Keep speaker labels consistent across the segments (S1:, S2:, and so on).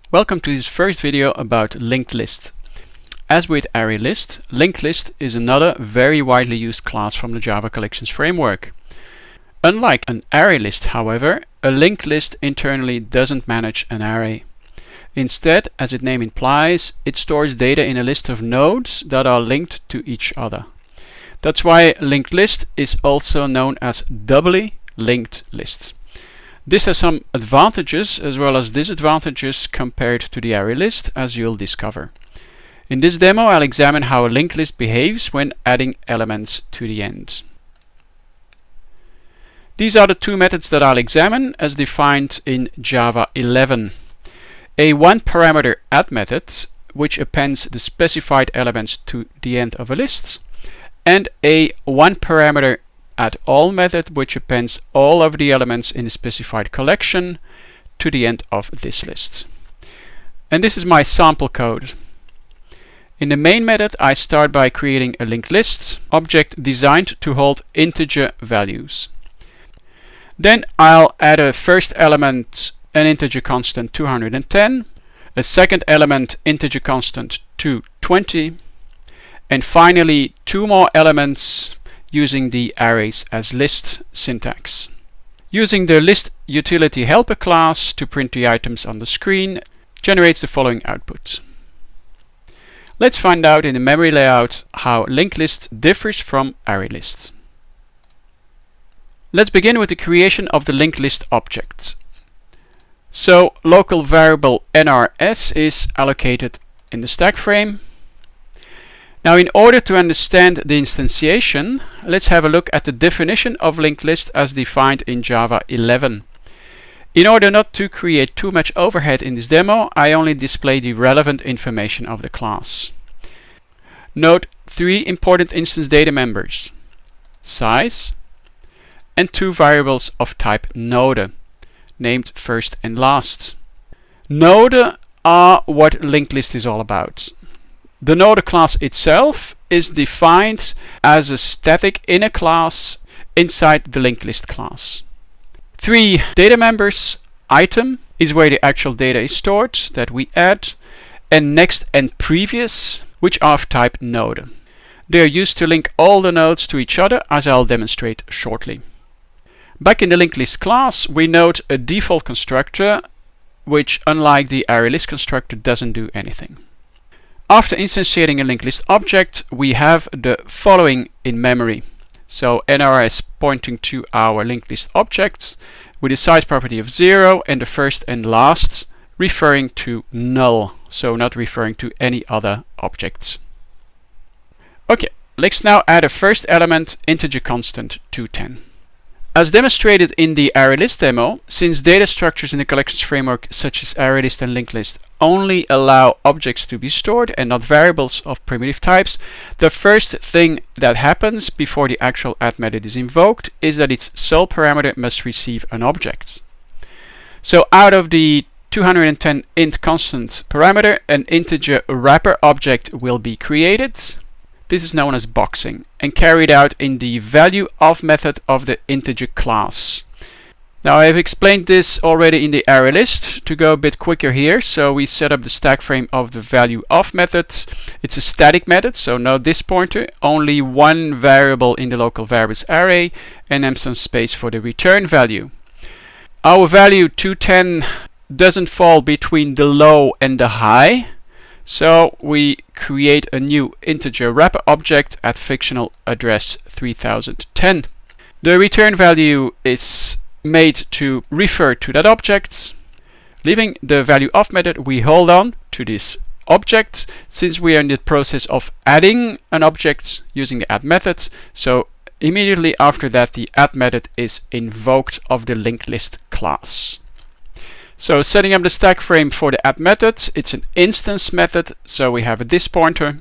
S1: Welcome to this first video about LinkedList. As with ArrayList, LinkedList is another very widely used class from the Java Collections framework. Unlike an ArrayList, however, a linked list internally doesn't manage an array. Instead, as its name implies, it stores data in a list of nodes that are linked to each other. That's why linked list is also known as doubly linked list. This has some advantages as well as disadvantages compared to the array list, as you'll discover. In this demo, I'll examine how a linked list behaves when adding elements to the end. These are the two methods that I'll examine as defined in Java 11. A one-parameter add method, which appends the specified elements to the end of a list, and a one-parameter addAll method, which appends all of the elements in the specified collection to the end of this list. And this is my sample code. In the main method, I start by creating a linked list object designed to hold integer values. Then I'll add a first element, an integer constant 210, a second element, integer constant 220, and finally two more elements using the arrays as list syntax. Using the list utility helper class to print the items on the screen generates the following output. Let's find out in the memory layout how linked list differs from ArrayList. Let's begin with the creation of the linked list object. So local variable nrs is allocated in the stack frame. Now, in order to understand the instantiation, let's have a look at the definition of linked list as defined in Java 11. In order not to create too much overhead in this demo, I only display the relevant information of the class. Note three important instance data members: size and two variables of type node, named first and last. Node are what linked list is all about. The node class itself is defined as a static inner class inside the linked list class. Three data members: item is where the actual data is stored that we add, and next and previous, which are of type node. They are used to link all the nodes to each other, as I'll demonstrate shortly. Back in the linked list class, we note a default constructor, which, unlike the ArrayList constructor, doesn't do anything. After instantiating a linked list object, we have the following in memory. So nrs pointing to our linked list objects with a size property of 0 and the first and last referring to null, so not referring to any other objects. Okay, let's now add a first element, integer constant 210. As demonstrated in the ArrayList demo, since data structures in the collections framework such as ArrayList and LinkedList only allow objects to be stored and not variables of primitive types, the first thing that happens before the actual add method is invoked is that its sole parameter must receive an object. So out of the 210 int constant parameter, an integer wrapper object will be created. This is known as boxing and carried out in the value of method of the integer class. Now, I have explained this already in the ArrayList to go a bit quicker here. So we set up the stack frame of the value of method. It's a static method, so no this pointer, only one variable in the local variables array, and then some space for the return value. Our value 210 doesn't fall between the low and the high. So we create a new integer wrapper object at fictional address 3010. The return value is made to refer to that object. Leaving the value of method, we hold on to this object since we are in the process of adding an object using the add method. So immediately after that, the add method is invoked of the linked list class. So setting up the stack frame for the add method, it's an instance method, so we have a this pointer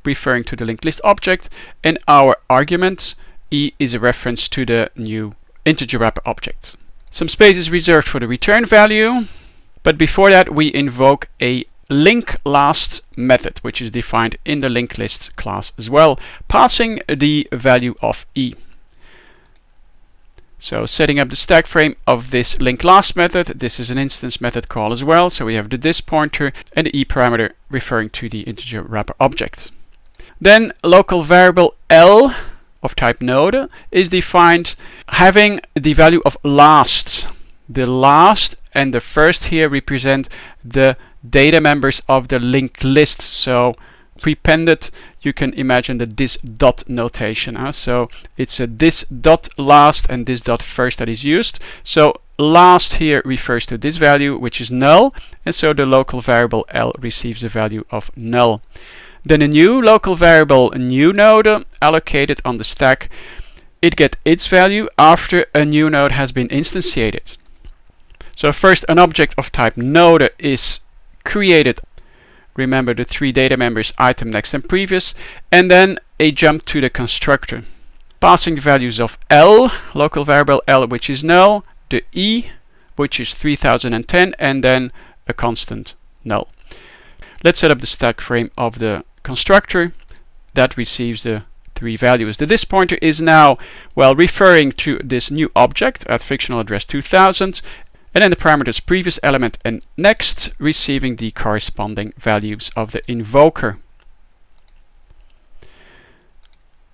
S1: referring to the linked list object, and our argument e is a reference to the new integer wrapper object. Some space is reserved for the return value, but before that we invoke a linklast method, which is defined in the linked list class as well, passing the value of e. So setting up the stack frame of this linklast method, this is an instance method call as well. So we have the this pointer and the e parameter referring to the integer wrapper object. Then local variable L of type node is defined having the value of last. The last and the first here represent the data members of the linked list. So prepended, you can imagine the this dot notation. So it's a this dot last and this dot first that is used. So last here refers to this value, which is null, and so the local variable L receives a value of null. Then a new local variable, a new node allocated on the stack, it gets its value after a new node has been instantiated. So first an object of type node is created. Remember the three data members, item, next, and previous, and then a jump to the constructor. Passing the values of L, local variable L, which is null, the E, which is 3010, and then a constant null. Let's set up the stack frame of the constructor that receives the three values. The this pointer is now, well, referring to this new object at fictional address 2000, and then the parameters previous element and next, receiving the corresponding values of the invoker.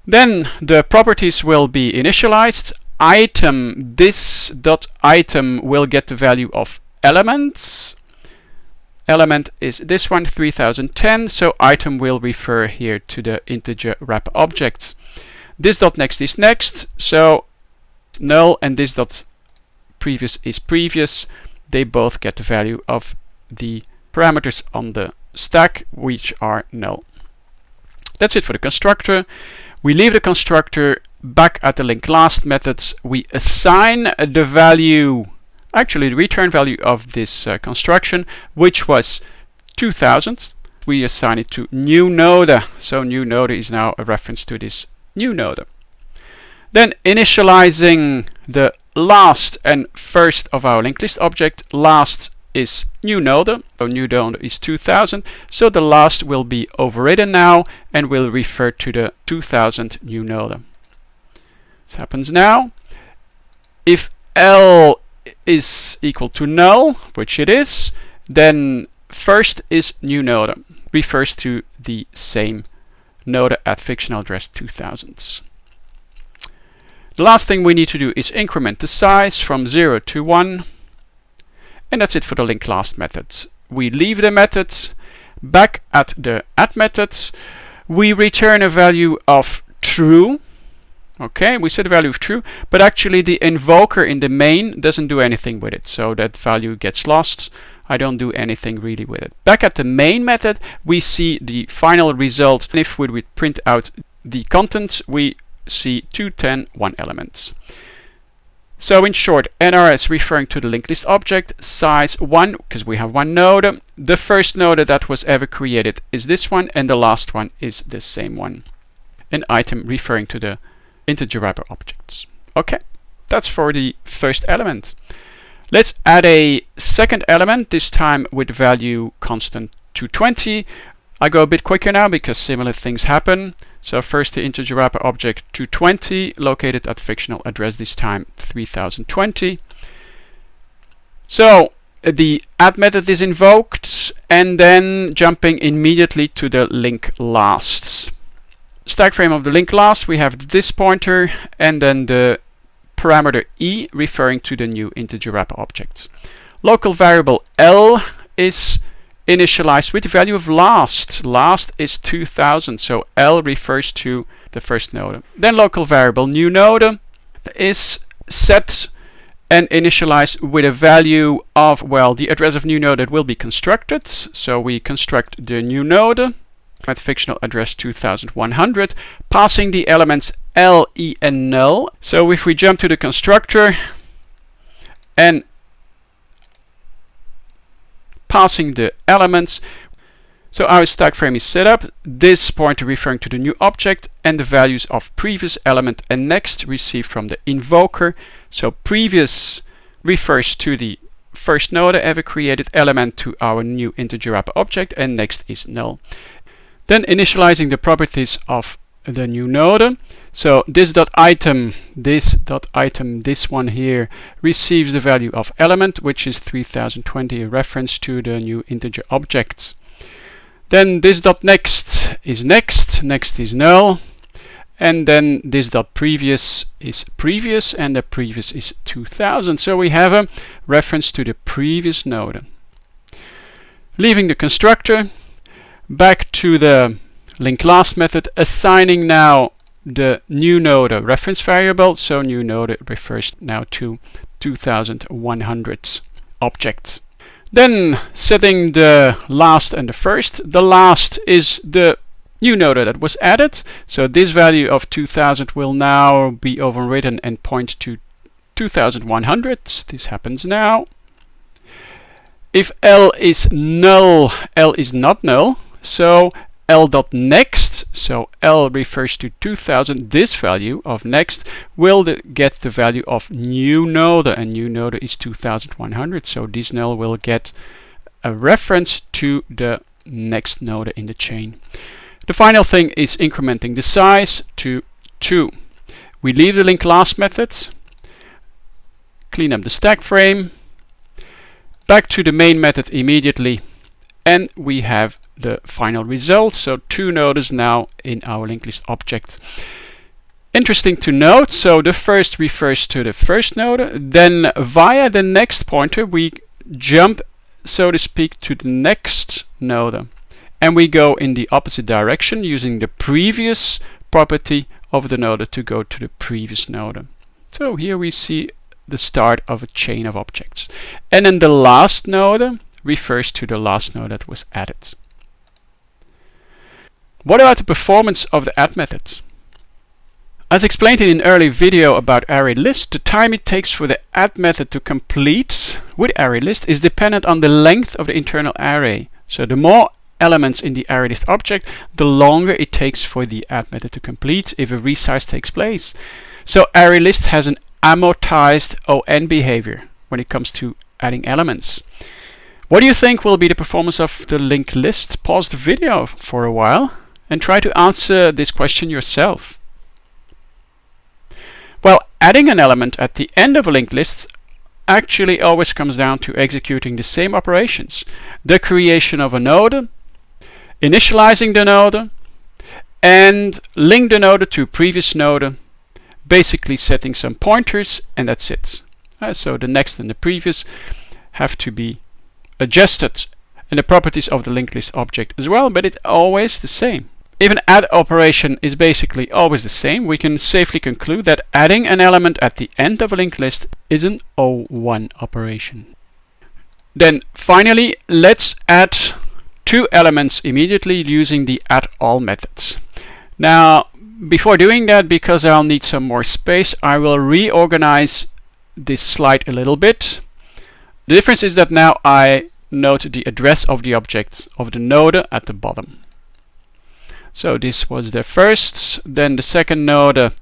S1: Then the properties will be initialized. Item, this dot item will get the value of elements. Element is this one, 3010, so item will refer here to the integer wrapper object. This dot next is next, so null, and this dot previous is previous. They both get the value of the parameters on the stack, which are null. That's it for the constructor. We leave the constructor back at the linklast methods. We assign the value, actually the return value of this construction, which was 2000. We assign it to new node. So new node is now a reference to this new node. Then initializing the last and first of our linked list object. Last is new node, so new node is 2000, so the last will be overridden now and will refer to the 2000 new node. This happens now. If L is equal to null, which it is, then first is new node, refers to the same node at fictional address 2000s. The last thing we need to do is increment the size from 0 to 1. And that's it for the linklast methods. We leave the methods back at the add methods. We return a value of true. Okay, we set a value of true, but actually the invoker in the main doesn't do anything with it. So that value gets lost. I don't do anything really with it. Back at the main method, we see the final result. And if we would print out the contents, we see 210 one elements. So in short, NRS referring to the linked list object, size 1, because we have one node. The first node that was ever created is this one, and the last one is the same one. An item referring to the integer wrapper objects. Okay, that's for the first element. Let's add a second element, this time with value constant 220. I go a bit quicker now because similar things happen. So first the integer wrapper object 220, located at fictional address, this time 3020. So the add method is invoked, and then jumping immediately to the linklast. Stack frame of the linklast, we have this pointer and then the parameter e referring to the new integer wrapper object. Local variable L is initialized with the value of last. Last is 2000, so L refers to the first node. Then local variable new node is set and initialized with a value of, well, the address of new node that will be constructed. So we construct the new node at fictional address 2100, passing the elements L, E, and null. So if we jump to the constructor and passing the elements, so our stack frame is set up, this pointer referring to the new object and the values of previous element and next received from the invoker. So previous refers to the first node ever created, element to our new integer wrapper object, and next is null. Then initializing the properties of the new node. So this.item, this one here, receives the value of element, which is 3020, a reference to the new integer object. Then this.next is next is null, and then this.previous is previous, and the previous is 2000. So we have a reference to the previous node. Leaving the constructor, back to the linklast method, assigning now the new node a reference variable. So new node refers now to 2100 objects. Then setting the last and the first. The last is the new node that was added. So this value of 2000 will now be overwritten and point to 2100. This happens now. If L is null, L is not null. So L.next, so L refers to 2000, this value of next will get the value of new node, and new node is 2100, so this null will get a reference to the next node in the chain. The final thing is incrementing the size to 2. We leave the linklast methods, clean up the stack frame, back to the main method immediately, and we have the final result. So 2 nodes now in our linklist object. Interesting to note, so the first refers to the first node, then via the next pointer we jump, so to speak, to the next node, and we go in the opposite direction using the previous property of the node to go to the previous node. So here we see the start of a chain of objects, and then the last node refers to the last node that was added. What about the performance of the add method? As explained in an early video about ArrayList, the time it takes for the add method to complete with ArrayList is dependent on the length of the internal array. So the more elements in the ArrayList object, the longer it takes for the add method to complete if a resize takes place. So ArrayList has an amortized ON behavior when it comes to adding elements. What do you think will be the performance of the linked list? Pause the video for a while and try to answer this question yourself. Well, adding an element at the end of a linked list actually always comes down to executing the same operations. The creation of a node, initializing the node, and link the node to previous node, basically setting some pointers, and that's it. So the next and the previous have to be adjusted, and the properties of the linked list object as well, but it's always the same. If an add operation is basically always the same, we can safely conclude that adding an element at the end of a linked list is an O1 operation. Then finally, let's add 2 elements immediately using the addAll methods. Now, before doing that, because I'll need some more space, I will reorganize this slide a little bit. The difference is that now I note the address of the object of the node at the bottom. So this was the first, then the second node,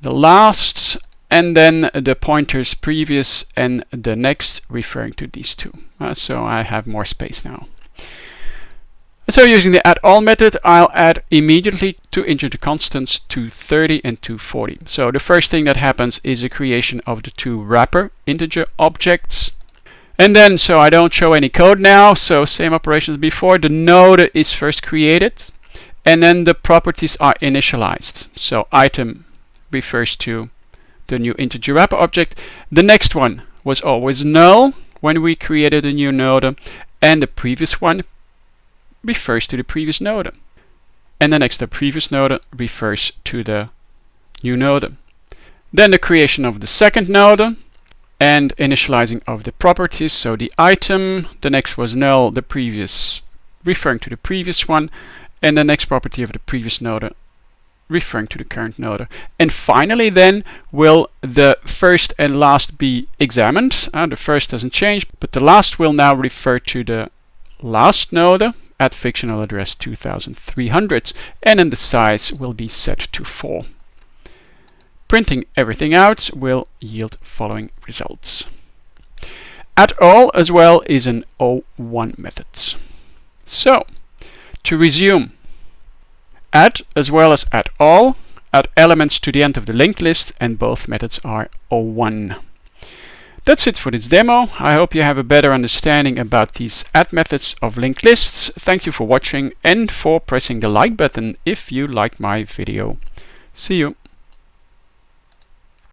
S1: the last, and then the pointers previous and the next referring to these 2. So I have more space now. So using the addAll method, I'll add immediately 2 integer constants, 230 and 240. So the first thing that happens is a creation of the 2 wrapper integer objects. And then, so I don't show any code now, so same operations before, the node is first created, and then the properties are initialized. So item refers to the new integer wrapper object. The next one was always null when we created a new node, and the previous one refers to the previous node. And the next, the previous node refers to the new node. Then the creation of the second node and initializing of the properties. So the item, the next was null, the previous referring to the previous one, and the next property of the previous node referring to the current node. And finally then will the first and last be examined. The first doesn't change, but the last will now refer to the last node at fictional address 2300, and then the size will be set to 4. Printing everything out will yield following results. addAll as well is an O1 method. So to resume, add as well as addAll add elements to the end of the linked list, and both methods are 01. That's it for this demo. I hope you have a better understanding about these add methods of linked lists. Thank you for watching and for pressing the like button if you liked my video. See you.